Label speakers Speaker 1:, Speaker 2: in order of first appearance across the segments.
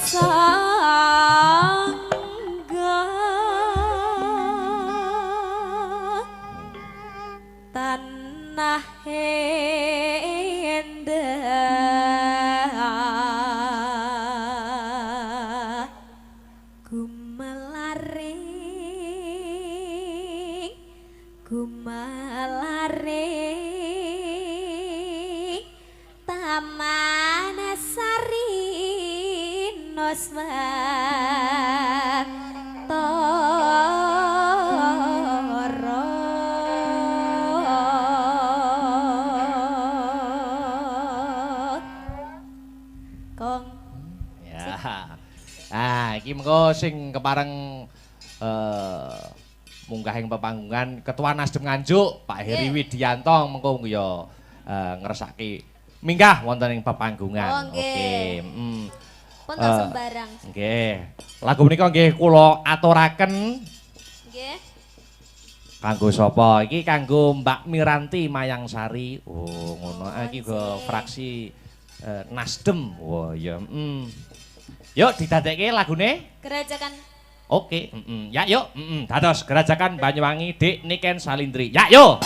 Speaker 1: tanah endah gumalaring taman sari Kong.
Speaker 2: Ya. Ah, iki mengko sing kepareng munggahing pepanggungan Ketua Nasdem Nganjuk Pak Heri Widianto mengko ya ngersake minggah wonten ing pepanggungan.
Speaker 1: Oke. Pun sembarang.
Speaker 2: Nggih. Lagu menika nggih kula aturaken.
Speaker 1: Nggih.
Speaker 2: Kanggo sapa? Iki kanggo Mbak Miranti Mayangsari. Oh, ngono. Iki go fraksi Nasdem. Wah, ya. Yuk didadekke lagune.
Speaker 1: Gerajakan.
Speaker 2: Oke, ya yuk. Dados Gerajakan Banyuwangi Dik Niken Salindri. Ya yuk.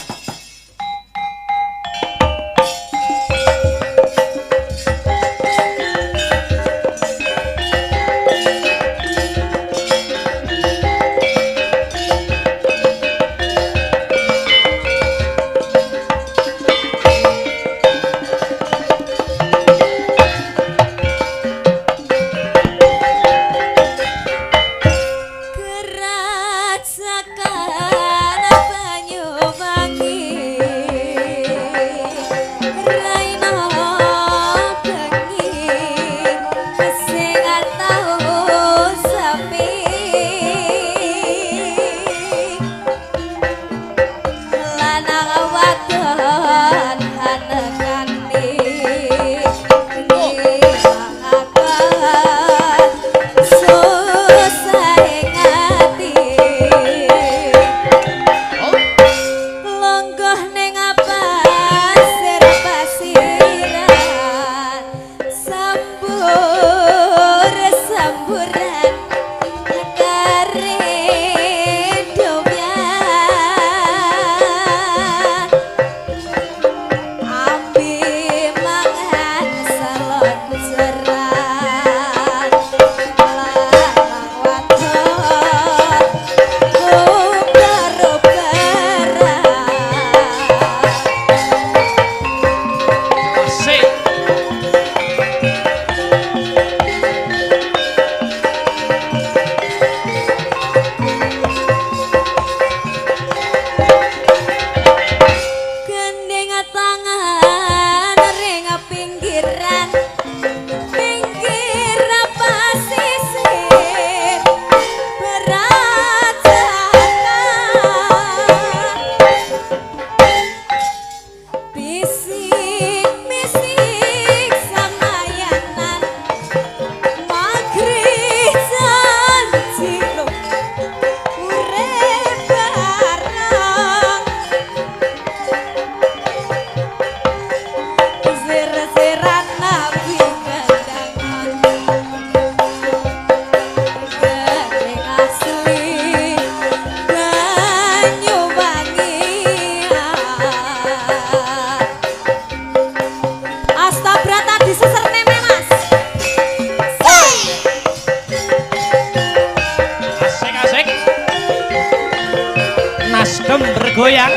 Speaker 2: Bergoyang.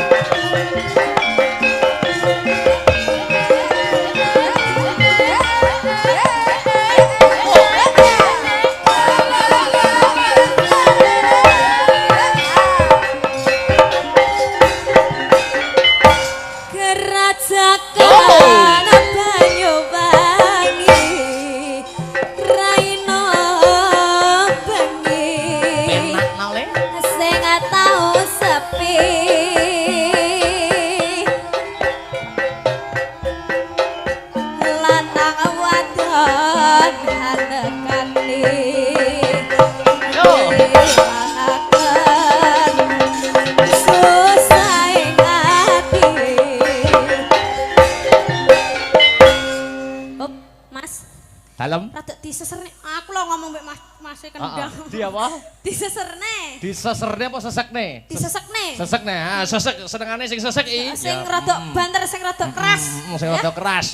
Speaker 1: ngono mbek Mas kendang.
Speaker 2: Di apa?
Speaker 1: Diseserne.
Speaker 2: Diseserne apa sesekne?
Speaker 1: Disesekne.
Speaker 2: Sesekne. Ah, sesek senengane sing sesek iki.
Speaker 1: Sing rada banter, sing rada keras.
Speaker 2: Sing rada keras.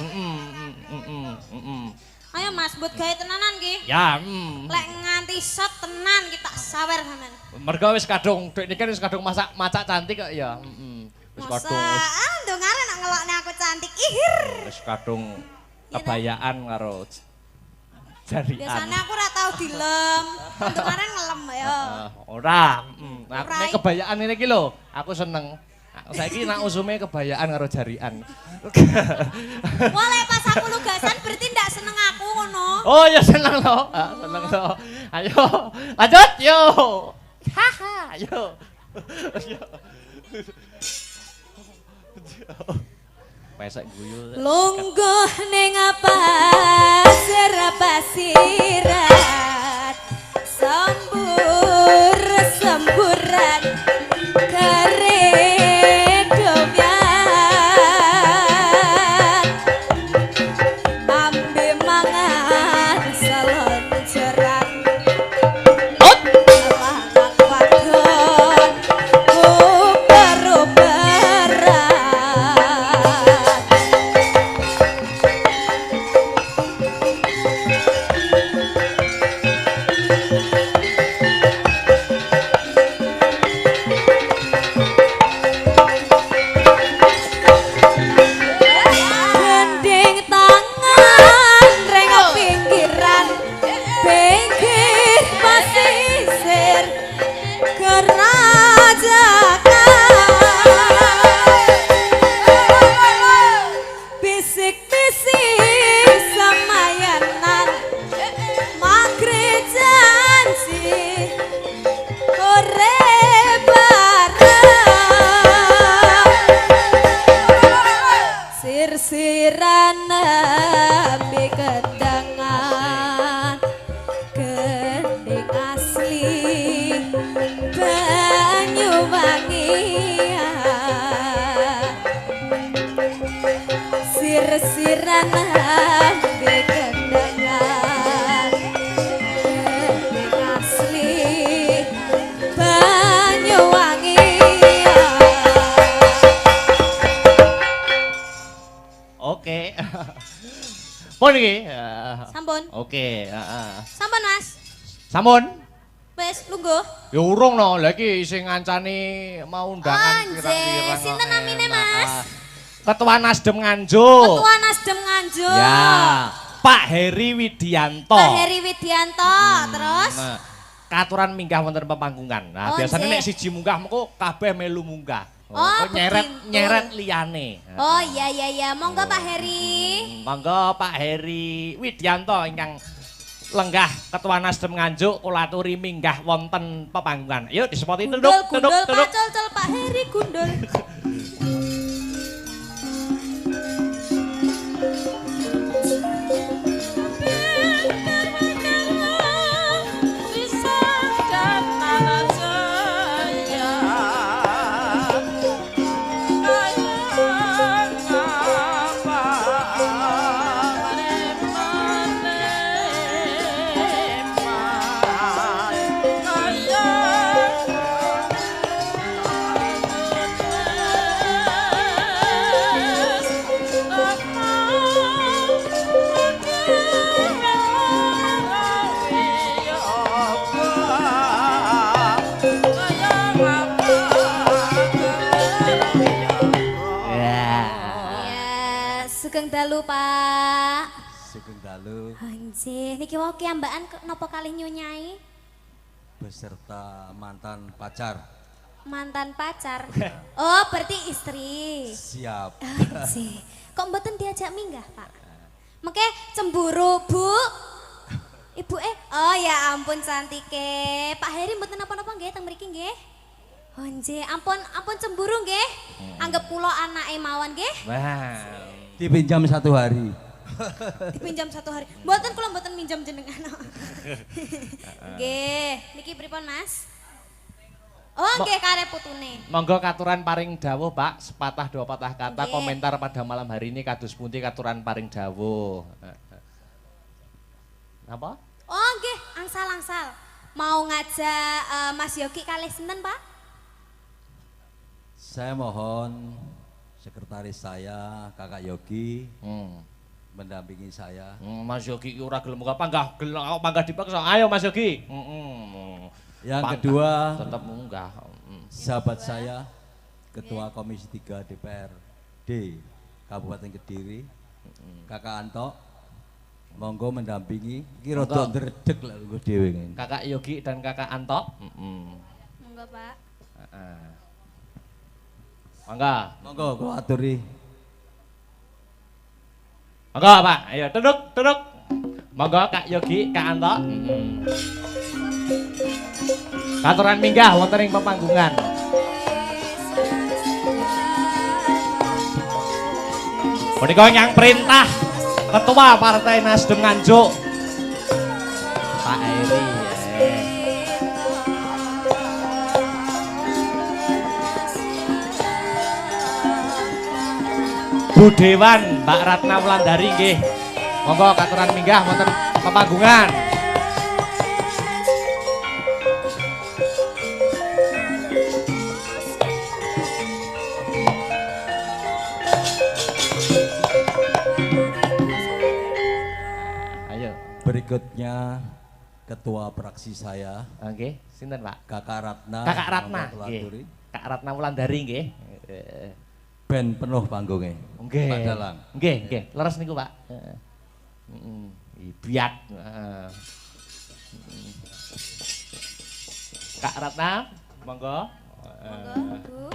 Speaker 1: Ayo Mas, buat gawe tenanan ki.
Speaker 2: Ya,
Speaker 1: Lek nganti shot tenan kita sawer sampean.
Speaker 2: mergo wis kadung dek niki wis kadung macak cantik kok ya. Wis kadung
Speaker 1: ndongare nak ngelokne aku cantik. Ihir.
Speaker 2: wis kadung kebayaan karo jarian.
Speaker 1: Biasanya aku ora tau dilem. Ndongare ngelem ya.
Speaker 2: Ora, aku nek kebayaan ini iki lho, aku seneng. Saiki nak usume kebayaan karo jarian.
Speaker 1: Wale pas aku lugasan berarti ndak seneng aku ngono.
Speaker 2: Oh ya seneng loh, seneng loh. Ayo, lanjut yo. Haha, yo. Pesek guyu.
Speaker 1: Lungguh ning apa serapasiran sambur semburan keredomian ambe mangan selonceran lanang wadon uber-uberan. Gending tangan rengok pinggiran pinggir pasisir kerajakan bisik-bisik samayanan maghrib janji urip bareng sir-siran nembe kendangan gending asli Banyuwangi sir-siran nembe kendangan gending asli Banyuwangi.
Speaker 2: Oke. Pun iki.
Speaker 1: Sampun.
Speaker 2: Oke,
Speaker 1: Sampun Mas.
Speaker 2: Sampun.
Speaker 1: Wes lungguh.
Speaker 2: Ya urung no, lah iki sing ngancani mau undangan
Speaker 1: Anjir, sinten namine Mas?
Speaker 2: Ketua Nasdem Nganjuk.
Speaker 1: Ketua Nasdem Nganjuk.
Speaker 2: Ya, Pak Heri Widianto.
Speaker 1: Pak Heri Widianto, terus
Speaker 2: Nah, katuran minggah wonten pepanggungan. Nah,
Speaker 1: Oh,
Speaker 2: biasanya
Speaker 1: nggih.
Speaker 2: nek siji munggah mengko kabeh melu munggah.
Speaker 1: Oh,
Speaker 2: kok nyeret
Speaker 1: begitu.
Speaker 2: nyeret liyane.
Speaker 1: Oh iya, monggo Pak Heri.
Speaker 2: Monggo Pak Heri Widianto ingkang lenggah Ketua Nasdem Nganjuk kula aturi minggah wonten pepanggungan. Yuk disepoti
Speaker 1: Gundul,
Speaker 2: tunduk.
Speaker 1: Pak Col Pak Heri gundul. Ya, sugeng dalu Pak.
Speaker 3: Sugeng dalu
Speaker 1: Anjir, niki wau kiambaan napa kalih nyunyai?
Speaker 3: beserta mantan pacar.
Speaker 1: Mantan pacar. Oh, berarti istri.
Speaker 3: Siap.
Speaker 1: Anjir, kok mboten diajak minggah, Pak? Mengke cemburu, Bu. Ibu oh ya ampun cantike. Pak Heri mboten napa-napa nggih teng mriki nggih? Oh nggih, ampun cemburu nggih. Anggap kula anake mawon nggih.
Speaker 2: Wah.
Speaker 3: Dipinjam 1 hari.
Speaker 1: Dipinjam 1 hari. Mboten kula mboten minjam jenengan. Nggih, niki pripun Mas? Oh nggih karep putune.
Speaker 2: Monggo katuran paring dawuh Pak, sepatah dua patah kata
Speaker 1: Nggih.
Speaker 2: komentar pada malam hari ini kados pundi katuran paring dawuh. Apa?
Speaker 1: Oh nggih, angsal. Mau ngajak Mas Yogi kalih sinten, Pak?
Speaker 3: Saya mohon sekretaris saya, Kakak Yogi, mendampingi saya.
Speaker 2: Mas Yogi iki ora gelem panggah dipaksa. Ayo Mas Yogi.
Speaker 3: Yang kedua,
Speaker 2: tetap munggah.
Speaker 3: sahabat saya, Ketua Komisi 3 DPRD Kabupaten Kediri, Kakak Anto, monggo mendampingi. Iki rada ndredeg lek engko dhewe ngene.
Speaker 2: Kakak Yogi dan Kakak Anto.
Speaker 1: Monggo, Pak.
Speaker 2: Heeh. Monggo.
Speaker 3: Monggo kula aturi.
Speaker 2: Monggo Pak, ayo duduk. Monggo Kak Yogi, Kak Anto. Katuran minggah wonten ing pepanggungan. Punika yang perintah Ketua Partai Nasdem Nganjuk Pak Heri. Bu Dewan, Mbak Ratna Wulandari nggih. Monggo katuran minggah wonten pepanggungan. Ayo.
Speaker 3: Berikutnya Ketua Fraksi saya,
Speaker 2: Nggih, sinten Pak?
Speaker 3: Kakak Ratna.
Speaker 2: Kakak Ratna
Speaker 3: monggo kula
Speaker 2: nggih.
Speaker 3: aturi.
Speaker 2: Kak Ratna Wulandari nggih.
Speaker 3: Ben penuh panggungnya.
Speaker 2: Nggih.
Speaker 3: Pak Dalang.
Speaker 2: Nggih. Leres niku, Pak. Biat. Kak Ratna, monggo.
Speaker 1: Monggo, Bu.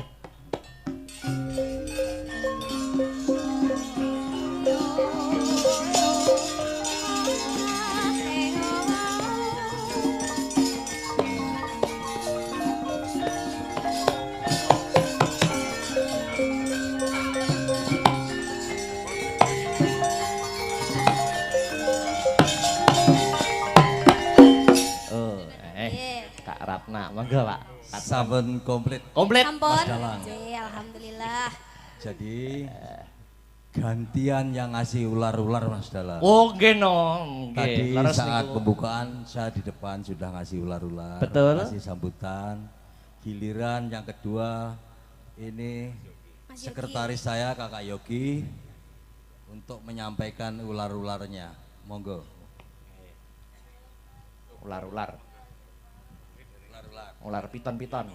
Speaker 2: Kak Ratna, monggo Pak.
Speaker 3: Saben komplit.
Speaker 2: Komplit.
Speaker 1: Ampun.
Speaker 3: Mas Dalang.
Speaker 1: Alhamdulillah.
Speaker 3: Jadi gantian yang ngasih ular-ular Mas Dalang.
Speaker 2: Oh nggih no.
Speaker 3: Tadi
Speaker 2: Leres
Speaker 3: saat
Speaker 2: niku.
Speaker 3: pembukaan saya di depan sudah ngasih ular-ular.
Speaker 2: Betul.
Speaker 3: Ngasih sambutan. Giliran yang kedua ini
Speaker 1: Mas Yogi.
Speaker 3: sekretaris saya Kakak Yogi untuk menyampaikan ular-ularnya. Monggo.
Speaker 2: Ular-ular. Ular piton-piton.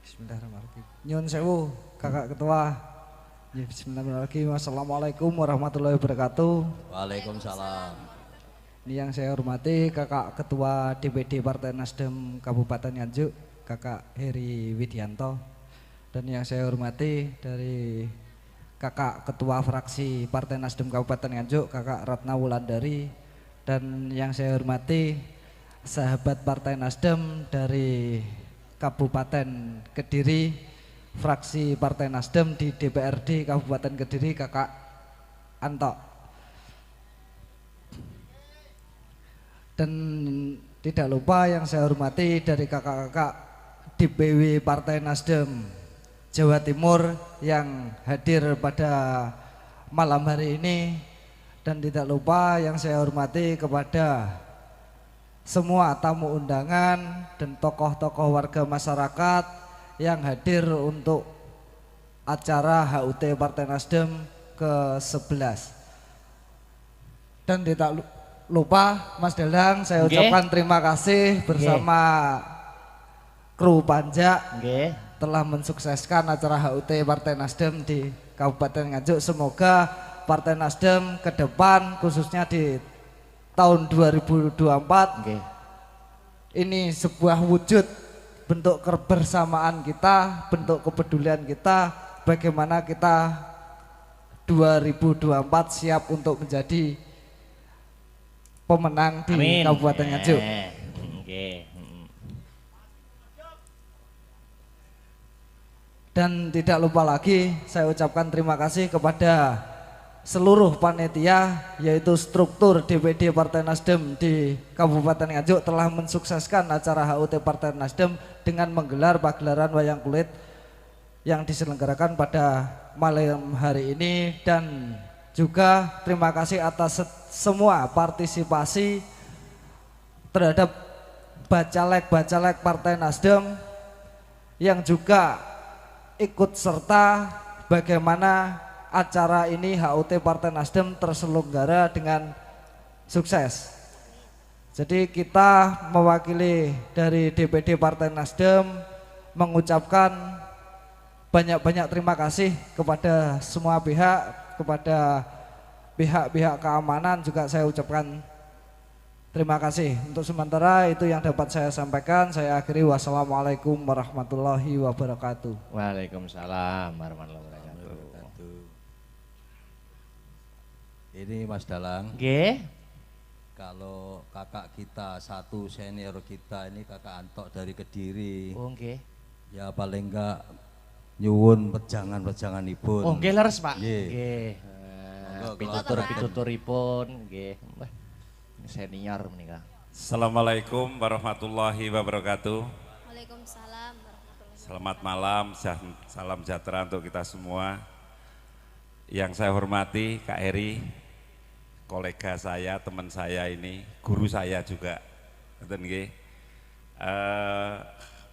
Speaker 4: Bismillahirrahmanirrahim. Nyun sewu, Kakak Ketua. Ya, bismillahirrahmanirrahim. Assalamualaikum warahmatullahi wabarakatuh.
Speaker 3: Waalaikumsalam.
Speaker 4: Ini yang saya hormati Kakak Ketua DPD Partai Nasdem Kabupaten Nganjuk, Kakak Heri Widianto. Dan yang saya hormati dari Kakak Ketua Fraksi Partai Nasdem Kabupaten Nganjuk, Kakak Ratna Wulandari. Dan yang saya hormati sahabat Partai Nasdem dari Kabupaten Kediri, fraksi Partai Nasdem di DPRD Kabupaten Kediri, Kakak Anto. Dan tidak lupa yang saya hormati dari kakak-kakak DPW Partai Nasdem Jawa Timur yang hadir pada malam hari ini. Dan tidak lupa yang saya hormati kepada semua tamu undangan dan tokoh-tokoh warga masyarakat yang hadir untuk acara HUT Partai Nasdem ke-11. Dan tidak lupa Mas Dalang, saya ucapkan terima kasih bersama kru Panja telah mensukseskan acara HUT Partai Nasdem di Kabupaten Nganjuk. Semoga Partai Nasdem ke depan khususnya di tahun 2024 ini sebuah wujud bentuk kebersamaan kita, bentuk kepedulian kita, bagaimana kita 2024 siap untuk menjadi pemenang di Kabupaten Nganjuk. Dan tidak lupa lagi saya ucapkan terima kasih kepada seluruh panitia, yaitu struktur DPD Partai Nasdem di Kabupaten Nganjuk telah mensukseskan acara HUT Partai Nasdem dengan menggelar pagelaran wayang kulit yang diselenggarakan pada malam hari ini. Dan juga terima kasih atas semua partisipasi terhadap bacalek-bacalek Partai Nasdem yang juga ikut serta bagaimana acara ini HUT Partai Nasdem terselenggara dengan sukses. Jadi kita mewakili dari DPD Partai Nasdem mengucapkan banyak-banyak terima kasih kepada semua pihak, kepada pihak-pihak keamanan juga saya ucapkan terima kasih. Untuk sementara itu yang dapat saya sampaikan. Saya akhiri, wassalamualaikum warahmatullahi wabarakatuh.
Speaker 2: Waalaikumsalam warahmatullahi wabarakatuh.
Speaker 3: Ini Mas Dalang,
Speaker 2: Nggih.
Speaker 3: kalau kakak kita satu senior kita ini kakak Antok dari Kediri,
Speaker 2: Oh nggih.
Speaker 3: ya paling enggak nyuwun pejangan-pejanganipun.
Speaker 2: Oh nggih leres Pak.
Speaker 3: Nggih.
Speaker 2: Nggih.
Speaker 3: Monggo,
Speaker 2: Pituturipun nggih. Wah, senior menika.
Speaker 5: Assalamualaikum warahmatullahi wabarakatuh.
Speaker 1: Waalaikumsalam warahmatullahi
Speaker 5: Selamat malam, salam sejahtera untuk kita semua. Yang saya hormati Kak Heri, kolega saya, teman saya ini, guru saya juga. Ngoten nggih.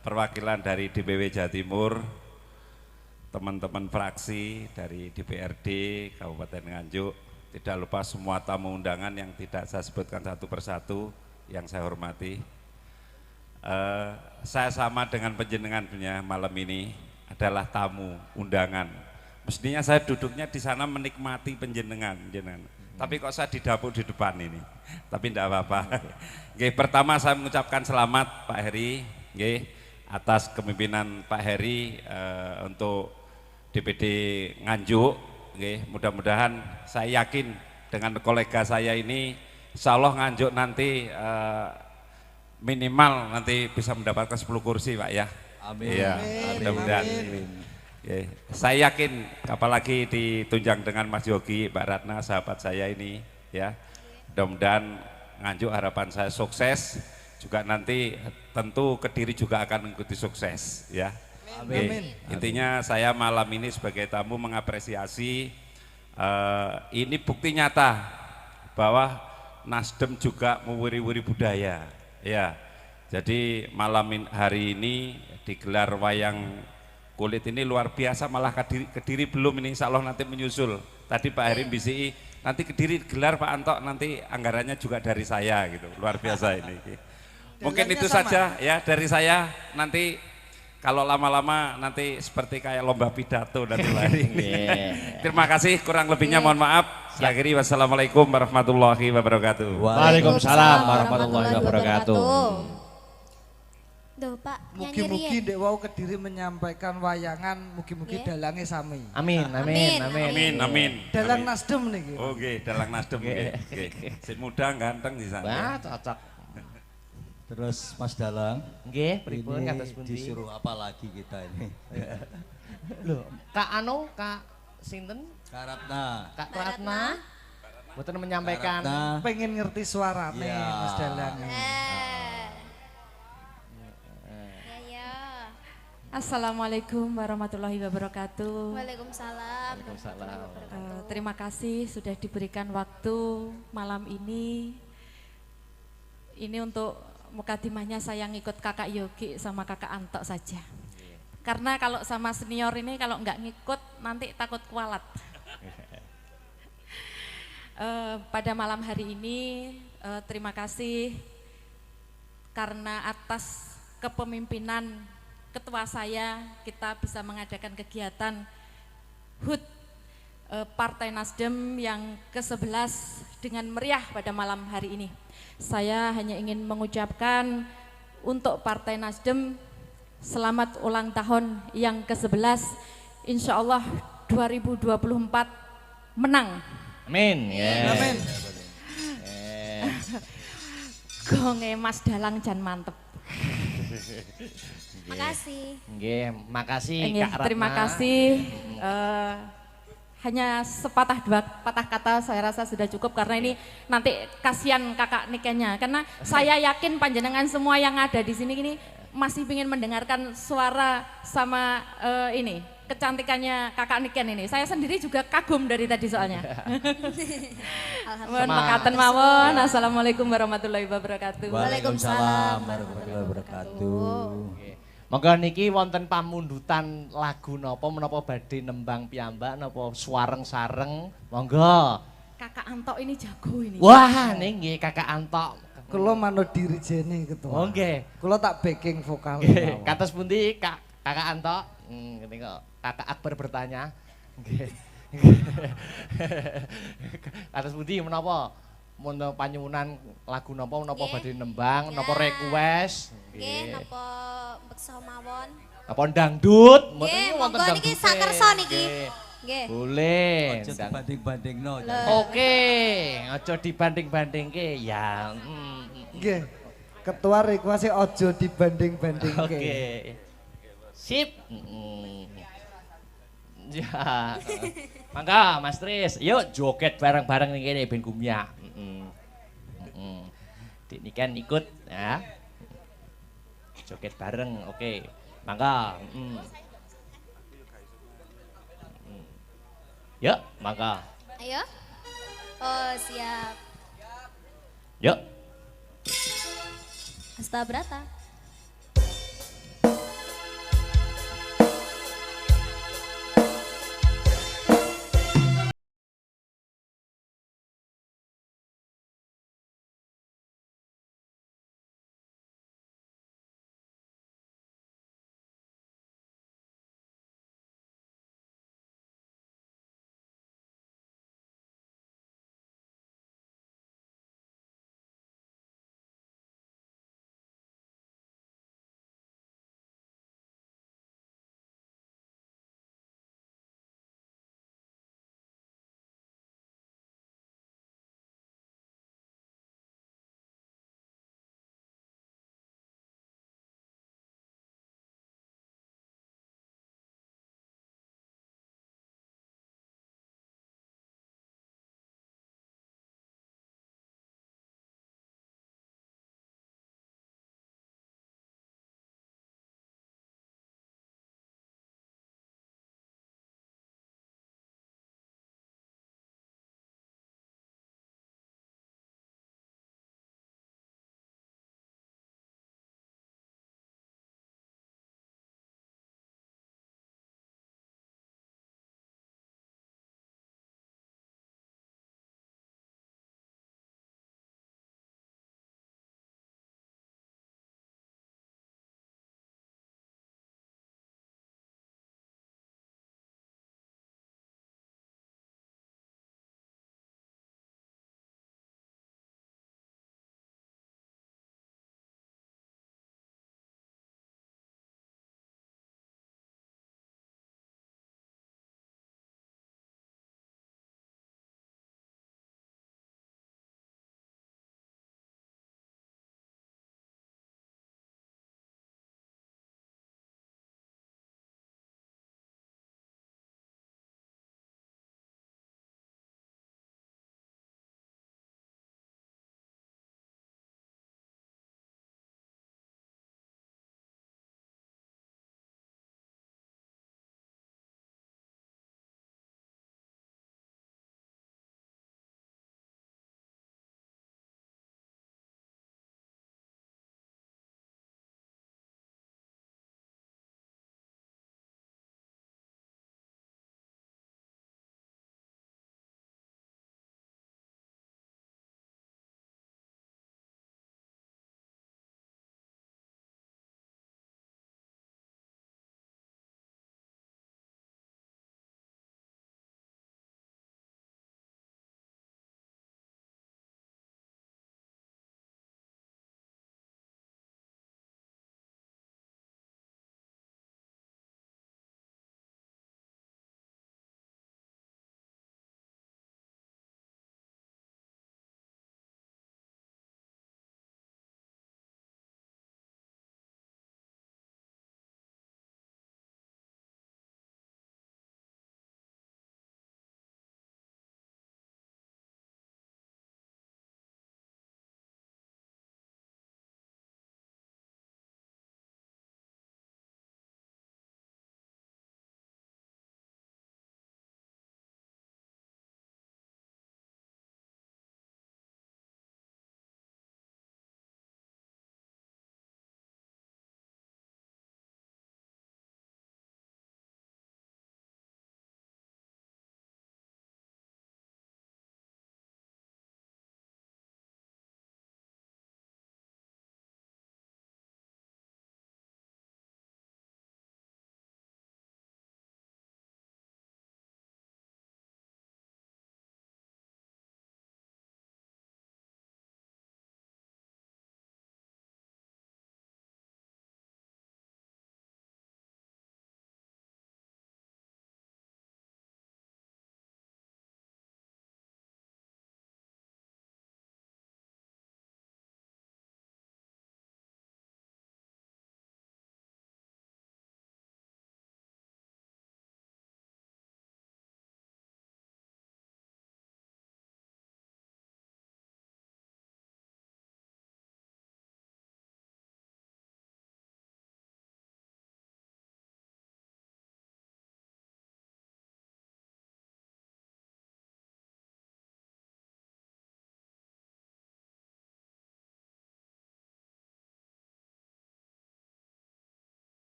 Speaker 5: Perwakilan dari DPW Jawa Timur, teman-teman fraksi dari DPRD Kabupaten Nganjuk, tidak lupa semua tamu undangan yang tidak saya sebutkan satu persatu yang saya hormati. Saya sama dengan penjenengan punya malam ini adalah tamu undangan. Mestinya saya duduknya di sana menikmati penjenengan. Tapi kok saya di dapur di depan ini. Tapi tidak apa-apa. Pertama saya mengucapkan selamat Pak Heri, atas kepemimpinan Pak Heri untuk DPD Nganjuk. Mudah-mudahan saya yakin dengan kolega saya ini, insya Allah Nganjuk nanti minimal nanti bisa mendapatkan 10 kursi Pak ya.
Speaker 3: Amin.
Speaker 5: Ya, mudah-mudahan. Saya yakin apalagi ditunjang dengan Mas Yogi, Mbak Ratna, sahabat saya ini ya. Mudah-mudahan Nganjuk harapan saya sukses, juga nanti tentu Kediri juga akan mengikuti sukses ya.
Speaker 4: Amin.
Speaker 5: Intinya saya malam ini sebagai tamu mengapresiasi ini bukti nyata bahwa Nasdem juga mewuri-wuri budaya ya. Jadi malam hari ini digelar wayang kulit ini luar biasa, malah Kediri belum ini, insya Allah nanti menyusul. Tadi Pak Heri bisi nanti Kediri gelar Pak Antok, nanti anggarannya juga dari saya gitu, luar biasa ini. Mungkin itu saja ya dari saya, nanti kalau lama-lama nanti seperti kayak lomba pidato dan lain. Terima kasih, kurang lebihnya mohon maaf. Saya akhiri, wassalamualaikum warahmatullahi wabarakatuh.
Speaker 2: Waalaikumsalam warahmatullahi wabarakatuh.
Speaker 1: Duh Pak,
Speaker 4: Mugi-mugi Dek Wau Kediri menyampaikan wayangan, mugi-mugi dalange sami.
Speaker 2: Amin, amin, amin.
Speaker 5: Amin, amin.
Speaker 4: Dalang Nasdem niki.
Speaker 5: Oke, dalang Nasdem. Oke. Si muda ganteng di sana.
Speaker 2: Wah, cocok.
Speaker 3: Terus Mas Dalang,
Speaker 2: Nggih, pripun
Speaker 3: ini
Speaker 2: kados pundi?
Speaker 3: disuruh apa lagi kita ini?
Speaker 2: Lho, Kak sinten?
Speaker 3: Kak Ratna.
Speaker 2: Kak Ratna. Mboten menyampaikan.
Speaker 3: Ratna.
Speaker 4: Pengen ngerti suarane
Speaker 3: Ya.
Speaker 4: Mas Dalang.
Speaker 1: Ya.
Speaker 6: Assalamualaikum warahmatullahi wabarakatuh.
Speaker 1: Waalaikumsalam.
Speaker 2: Waalaikumsalam.
Speaker 6: Terima kasih sudah diberikan waktu malam ini. Ini untuk mukadimahnya saya ngikut kakak Yogi sama kakak Antok saja. Karena kalau sama senior ini kalau nggak ngikut nanti takut kualat. Pada malam hari ini terima kasih karena atas kepemimpinan ketua saya kita bisa mengadakan kegiatan HUT Partai Nasdem yang ke-11 dengan meriah pada malam hari ini. Saya hanya ingin mengucapkan untuk Partai Nasdem selamat ulang tahun yang ke-11. Insya Allah 2024 menang.
Speaker 2: Amin. Ya.
Speaker 4: Amin.
Speaker 6: Gonge Mas Dalang jan mantep.
Speaker 1: Makasih.
Speaker 2: Nggih, makasih
Speaker 6: Nggih,
Speaker 2: Kak Ratna.
Speaker 6: terima kasih. Hanya sepatah dua patah kata saya rasa sudah cukup karena ini nanti kasihan kakak nikahnya. Karena saya yakin panjenengan semua yang ada di sini masih ingin mendengarkan suara sama ini kecantikannya kakak Niken ini. Saya sendiri juga kagum dari tadi soalnya. Mohon
Speaker 2: Sama.
Speaker 6: makaten mawon. Assalamualaikum warahmatullahi wabarakatuh.
Speaker 3: Waalaikumsalam warahmatullahi wabarakatuh.
Speaker 2: Monggo niki wonten pamundutan lagu napa badhe nembang piyambak napa suareng-sareng. Monggo.
Speaker 6: Kakak Anto ini jago ini.
Speaker 2: Wah, nggih Kakak Antok.
Speaker 4: Kula manut dirijeni ketua.
Speaker 2: Oh nggih.
Speaker 4: Kula tak backing vokal.
Speaker 2: Nggih, kados pundi Kakak Antok? Ngene kok Kakak Akbar bertanya. Nggih. Kados pundi menapa? Mun panyuwunan lagu napa
Speaker 1: Nggih.
Speaker 2: badhe nembang, napa
Speaker 1: Ya.
Speaker 2: request?
Speaker 1: Nggih, napa beksa mawon?
Speaker 2: Napa dangdut?
Speaker 1: Nggih,
Speaker 2: wonten
Speaker 1: monggo niki
Speaker 2: dangdute.
Speaker 1: sakersa niki.
Speaker 2: Nggih.
Speaker 1: Nggih.
Speaker 2: Boleh.
Speaker 3: Aja dibanding-bandingno.
Speaker 2: Oke, aja dibanding-bandingke ya.
Speaker 4: Nggih. Ketua request ojo dibanding-bandingke.
Speaker 2: Oke. Sip. Ya. Mangga Mas Tris, yuk joget bareng-bareng ning kene ben gumyak. Dik Niken ikut ya. Joget bareng, oke. Mangga. Yuk, mangga.
Speaker 1: Ayo. Oh, siap.
Speaker 2: Yuk.
Speaker 1: Asta Brata.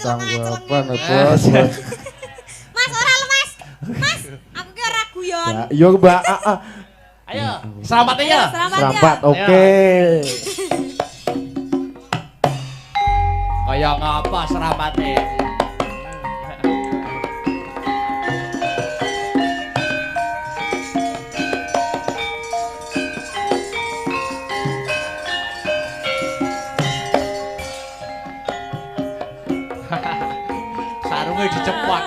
Speaker 7: tanggapan
Speaker 1: Mas,
Speaker 7: bos.
Speaker 1: ora lemas. Mas, aku ki ora guyon.
Speaker 7: Ya, iya Mbak.
Speaker 2: Ayo, selamat ya.
Speaker 1: Selamat ya.
Speaker 7: Selamat, oke.
Speaker 2: Kayak ngapa serampatnya? Sarungnya dicepak.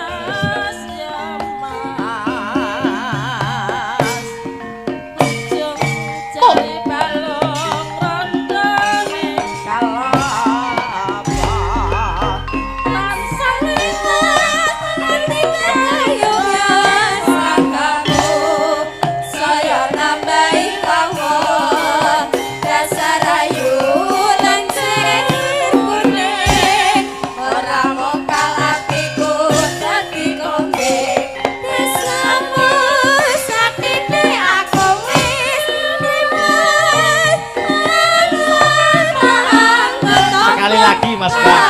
Speaker 2: Sekali lagi Mas Mbak.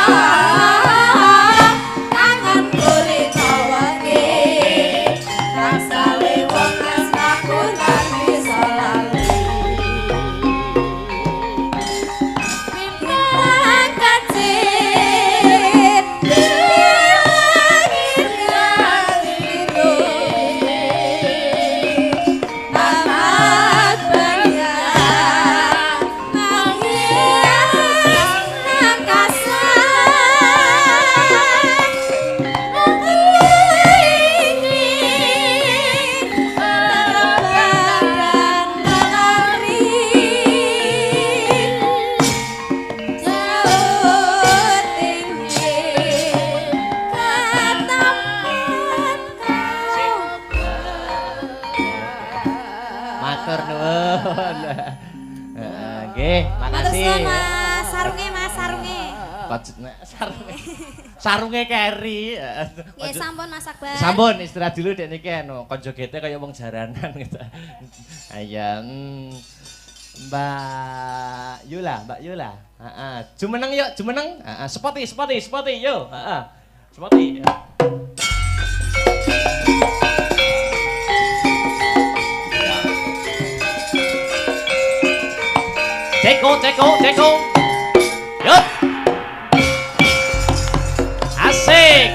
Speaker 2: Matur nuwun. Nggih, makasih.
Speaker 1: Mas, sarunge Mas, sarunge.
Speaker 2: Sarunge keri.
Speaker 1: Nggih, sampun Mas Akbar.
Speaker 2: Sampun istirahat dulu dek niki anu, kanca gete kaya wong jaranan gitu. Ayo. Mbak Yula. Heeh. Jumeneng yuk, jumeneng. Heeh, spoti yuk. Heeh. Spoti. Ceko. Yup. Asik.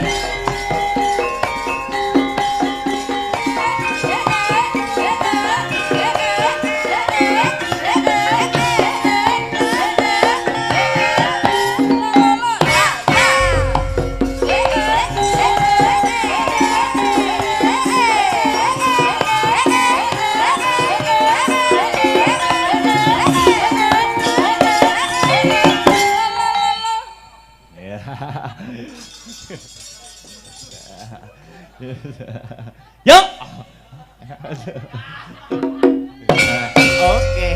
Speaker 2: Yuk. Oke.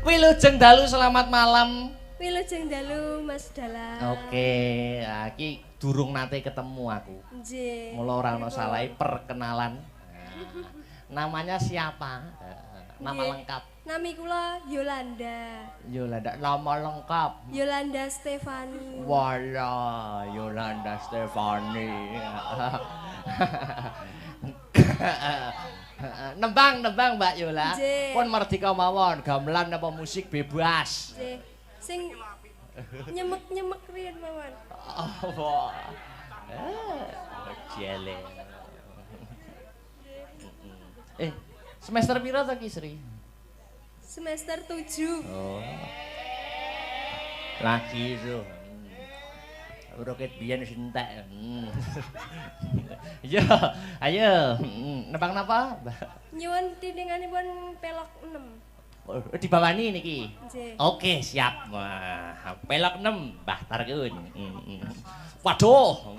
Speaker 2: Wilujeng dalu selamat malam.
Speaker 8: Wilujeng dalu Mas Dalang.
Speaker 2: Oke, iki durung nate ketemu aku.
Speaker 8: Nggih.
Speaker 2: Mula ora ana salahe perkenalan. Namanya siapa? Nama
Speaker 8: Nggih.
Speaker 2: lengkap.
Speaker 8: Nami kula Yolanda.
Speaker 2: Yolanda, nama lengkap.
Speaker 8: Yolanda Stefani.
Speaker 2: Wala, Yolanda Stefani. Nembang Mbak Yola.
Speaker 8: Nggih.
Speaker 2: Pun merdeka mawon, gamelan apa musik bebas.
Speaker 8: Nggih. Sing nyemek-nyemek riyen mawon.
Speaker 2: Oh, jele. Semester pira to Ki Sri?
Speaker 8: Semester 7.
Speaker 2: Oh. Lagi itu. Roket biyen wis entek. Yo, ayo. Nebang napa?
Speaker 8: Nyuwun tindinganipun pelok 6.
Speaker 2: Dibawani niki.
Speaker 8: Nggih.
Speaker 2: Oke, siap. Wah, pelok 6, Mbah Tarkun. Waduh.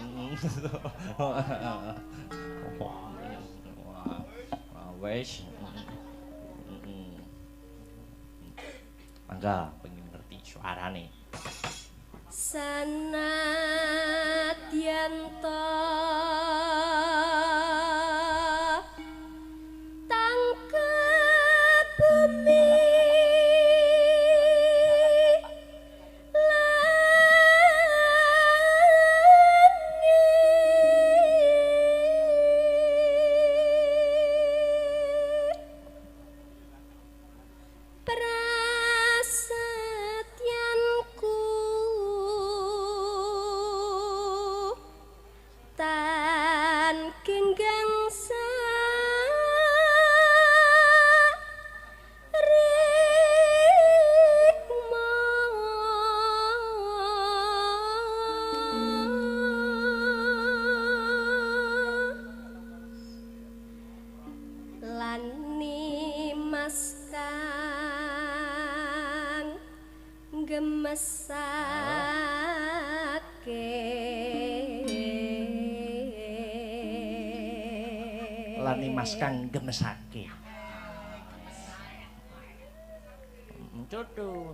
Speaker 2: Wes. Mangga pengen ngerti suarane.
Speaker 8: Sanadyan ta tangkep bumi
Speaker 2: Lani mas kang gemesake. Cucu.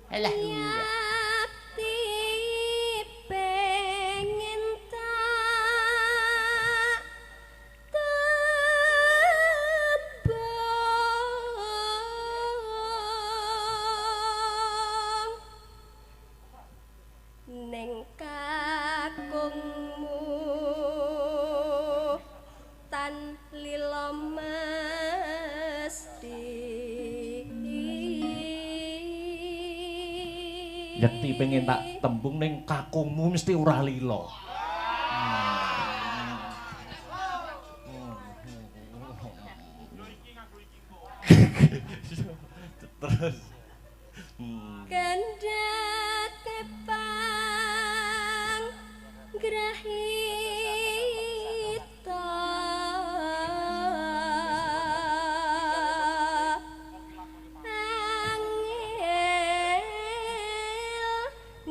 Speaker 2: Alah.
Speaker 8: Yakti pengen tak tebang ning kakungmu tan lila
Speaker 2: Yakti pengen tak tembung ning kakungmu mesti ora lila. Terus
Speaker 8: Kandak kepang grahita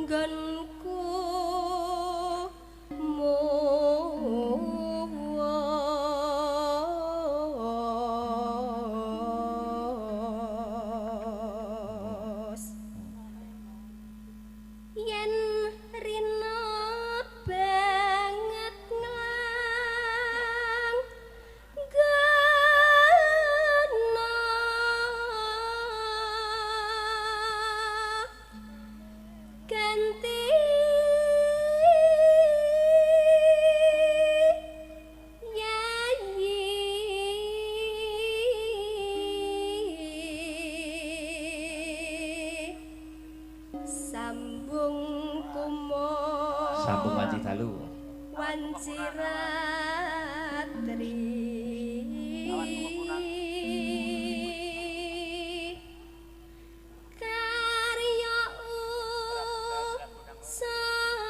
Speaker 8: angel nggonku mos yen rina banget nang gana ganti yayi sambung kumo
Speaker 2: sambung wanci dalu.
Speaker 8: wanci ratri karya usada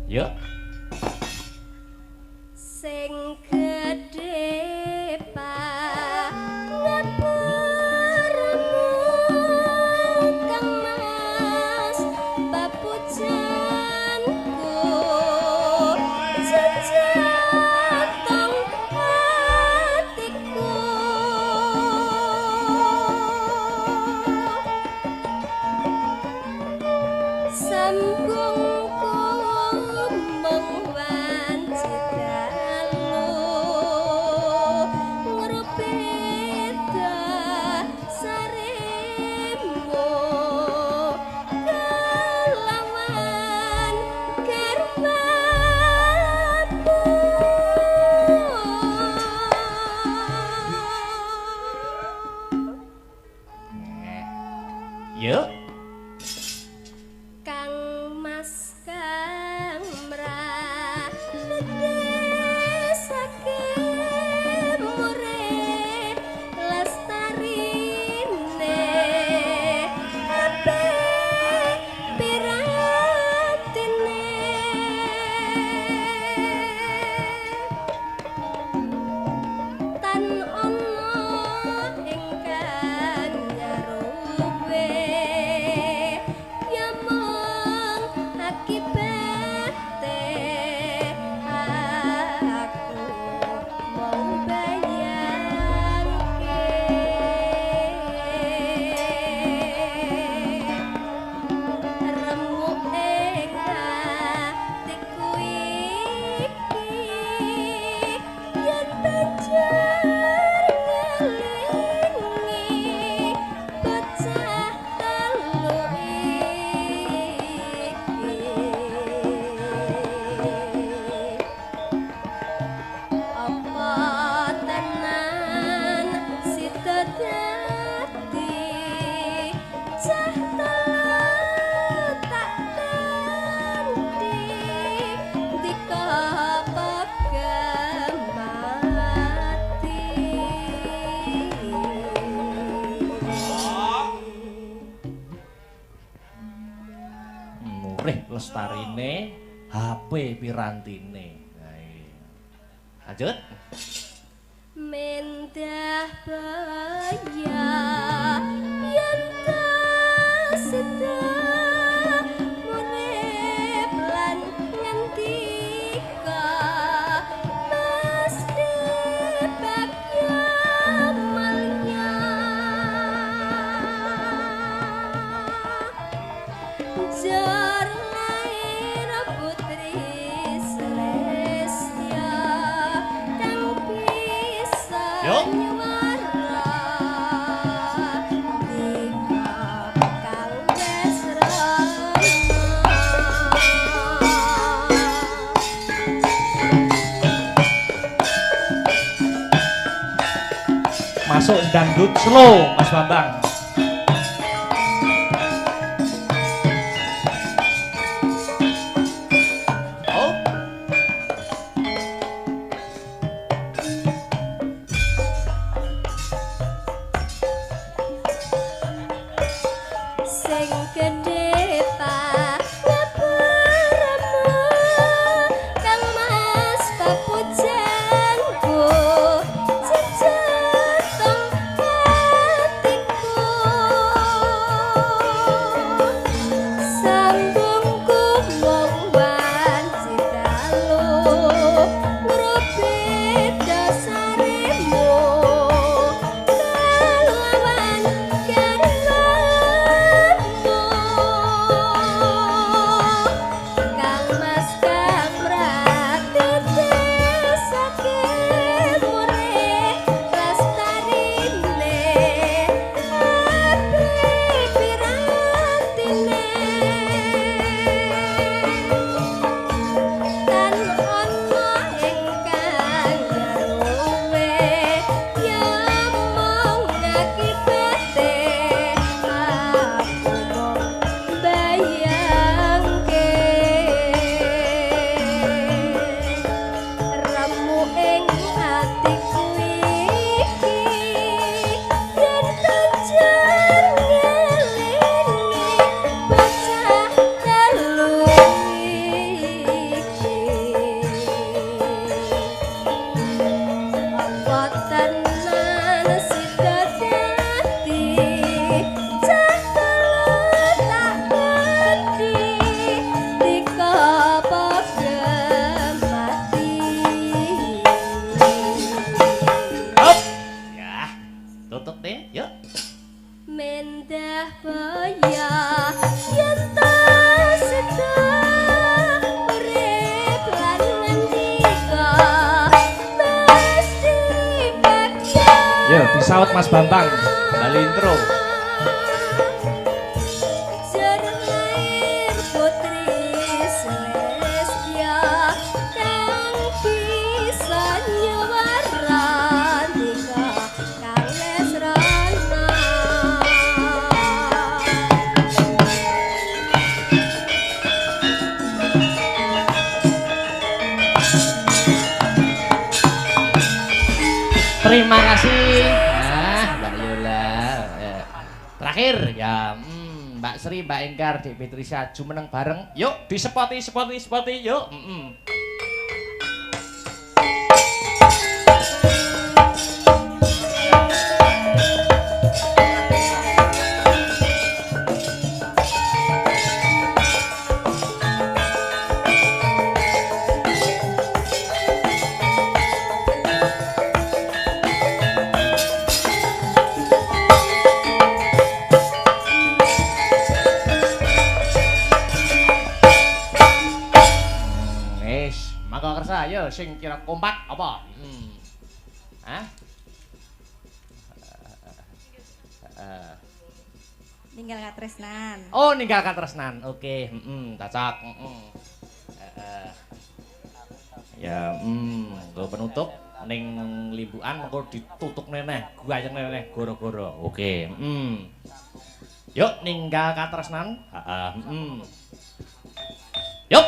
Speaker 2: Yuk.
Speaker 8: sing gedhe banget peremu kang mas bapujanku jejak tong hatiku sambungku mengwanci dalu ngrupita sarimu kelawan karmamu
Speaker 2: Yuk.
Speaker 8: Kang Mas Kang mrane saking mure lestarine ape piratine tan ono ingkang nyarupe
Speaker 2: murih lestarine HP pirantine. Nah, iya. Lanjut.
Speaker 8: Mendah baya yen tasida murip lan ngendika mesti bagya malnya jar lair putri Celestia kang bisa
Speaker 2: Yuk.
Speaker 8: nyuara tika kang wes rama.
Speaker 2: Masuk dangdut slow Mas Bambang. Oh,
Speaker 8: Sing gedhe paparmu kang mas papujangku jejatong hatiku sambungku mung wanci dalu ngrobet dasaremu kelawan Kang Mas Kamrat desake murih lestarine ati pirantine tan ana ingkang garuwe ya mung ngakibate aku mung bayangke ramu ing atiku iki yen tanjar ngelingi bocah telu iki apa tenan sida dadi cah telu tak ngerti dikapa mati
Speaker 2: up. Ya, tutup deh. Yuk.
Speaker 8: mendah baya yen tasida urip lan ngendika mesti bagya
Speaker 2: Yo, disaut Mas Bambang. Bali intro.
Speaker 8: jar lair putri Celestia kang bisa nyuara nika kang lesrana
Speaker 2: Terima kasih. Nah, Mbak Yola. Terakhir ya, Mbak Sri, Mbak Enggar, Dek Petrisha, jumeneng bareng. Yuk, disepoti, yuk. Mangga kersa, ayo sing kira kompak apa? Hah?
Speaker 1: Ninggal katresnan.
Speaker 2: Oh, ninggal katresnan. Oke, cocok. Ya, nggo penutup ning limbukan mengko ditutuk neneh, gayeng neneh goro-goro. Oke, Yuk ninggal katresnan. Yuk.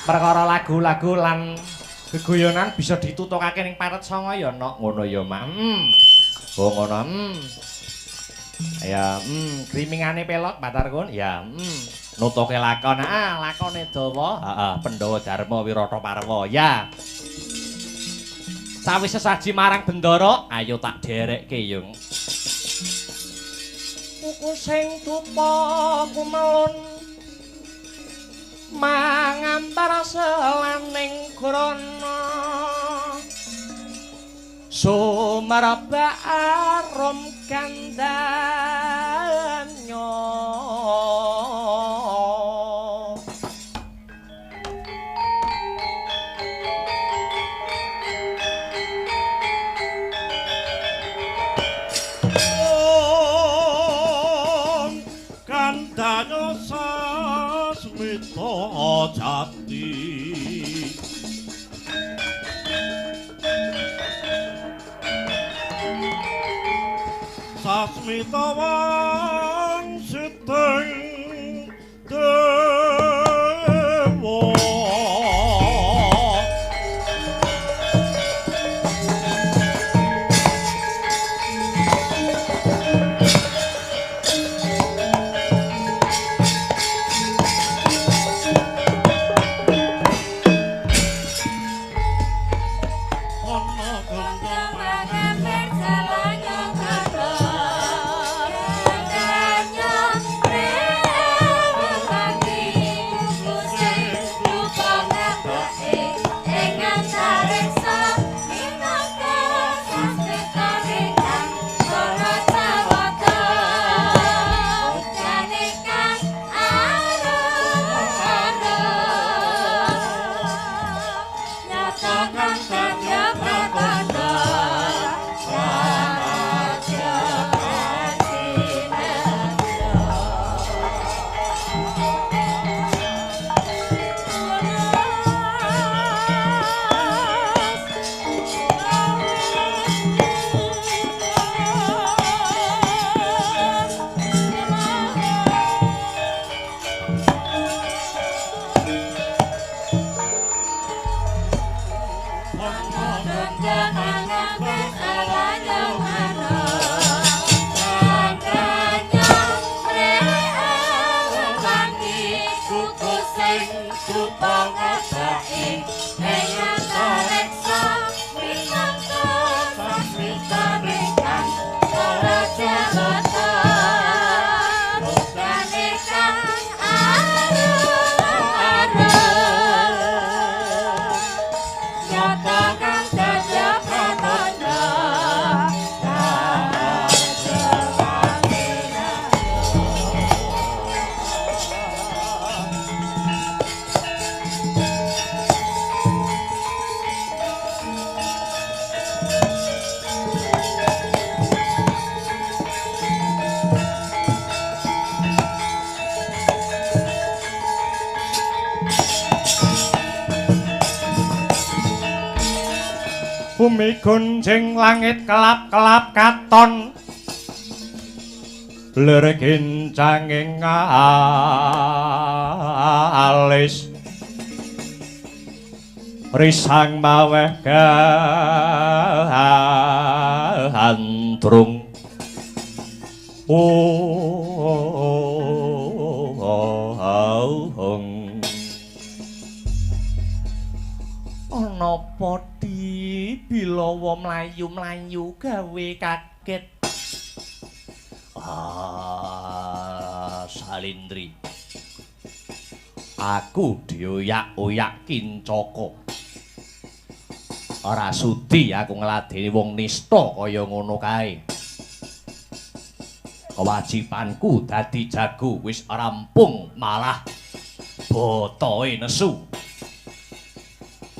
Speaker 2: perkara lagu-lagu lan gegoyonan bisa ditutukake ning paret sanga ya nok ngono ya mak. Oh ngono. Ya grimingane pelot Batar Kun. Ya nutuke lakon. Lakone dawa. Heeh, Pandhawa Darma Wirata Parwa. Ya. Sawise saji marang Bendara, ayo tak derekke yung. Kuku sing tupa kumelun mangantar selaning grana sumarba arom kandanya
Speaker 7: kandanya sasmita jati sasmita wang siteng dewa
Speaker 2: bumi gunjing langit kelap-kelap katon leregincanging alis risang maweh gandrung napa di bilawa mlayu-mlayu gawe kaget Salindri aku dioyak-oyak kincaka ora sudi aku ngladeni wong nista kaya ngono kae kewajibanku dadi jago wis rampung malah botoe nesu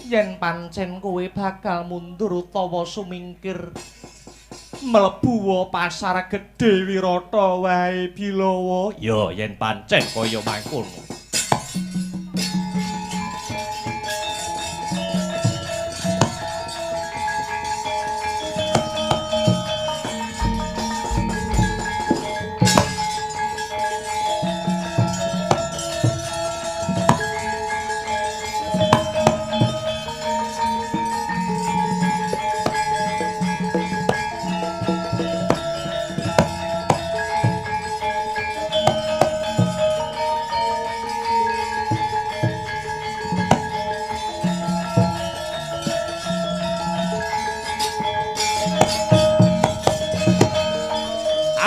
Speaker 2: yen pancen kowe bakal mundur utawa sumingkir mlebu pasar gedhe Wirata wae Bilawa ya yen pancen kaya mangkono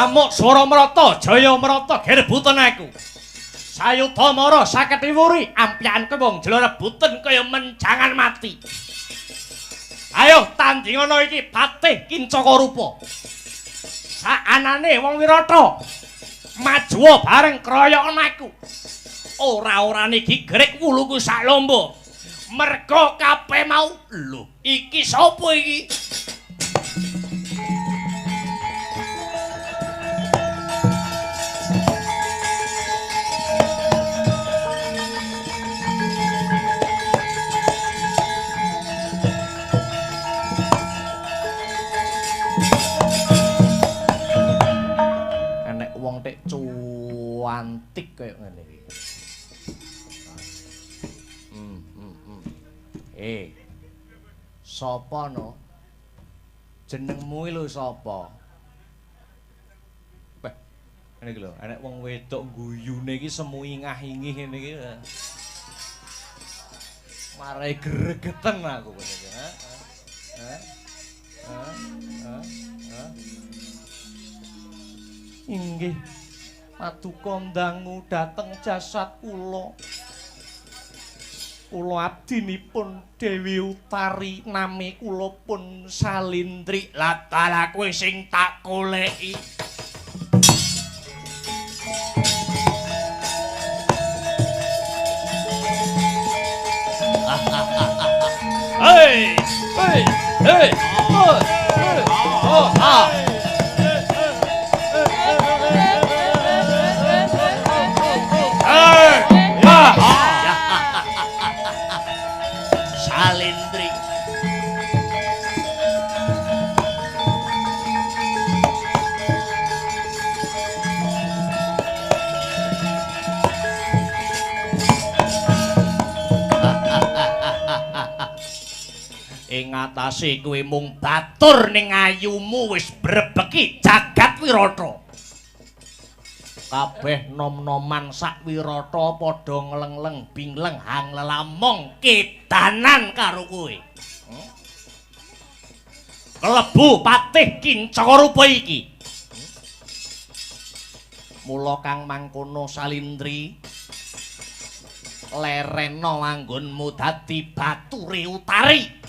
Speaker 2: Amuk swara merata, jaya merata gerebutan aku. Sayuta mara saged iwuri ampyaken wong jelo rebutan kaya menjangan mati. Ayo tandingana iki Patih Kincaka Rupa. Saanane wong Wirata maju bareng kroyokan aku. Ora-orane iki grek wuluku sak lomba. Merga kabeh mau lho, iki sapa iki? Enek wong tek cuantik kaya ngene iki. Sapa no? Jenengmu lho sapa? Weh, ngene iki lho, enek wong wedok guyune iki semu ingah-ingih ngene iki. Marai gregeten aku ngene iki, Inggih, paduka ndangu dhateng jasad kula. Kula abdinipun Dewi Utari, nami kula pun Salindri. Lah dalah kowe sing tak goleki. Hei, hei, hei. Oh, ah. Salindri. Ing atase kowe mung batur ning ayumu wis brebeki jagat Wirata. Kabeh nom-noman sak Wirata padha ngleng-leng bingleng hang lelamong kedanan karo kowe. Klebu Patih Kincaka Rupa iki. Mula kang mangkono Salindri lerena anggonmu dadi bature Utari.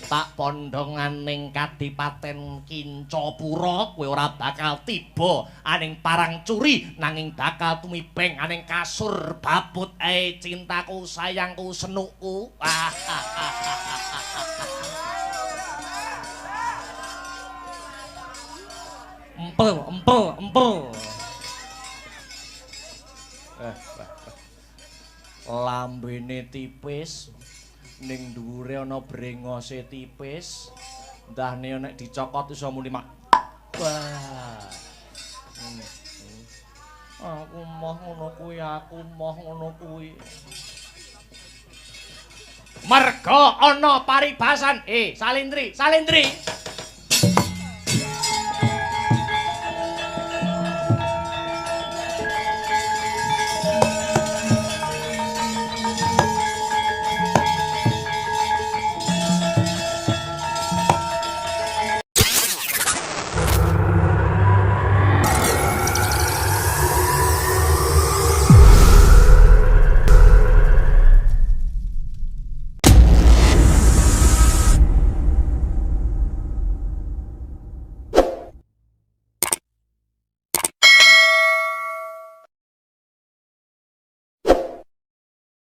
Speaker 2: Tak pondongan ning Kadipaten Kincapura kowe ora bakal tiba aning parang curi nanging bakal tumibeng aning kasur babut cintaku sayangku senukku. Empel. Lambene tipis. Ning dhuwure ana brengose tipis, ndahne nek dicokot iso muni mak. Wah. Aku moh ngono kuwi. Merga ana paribasan. Salindri.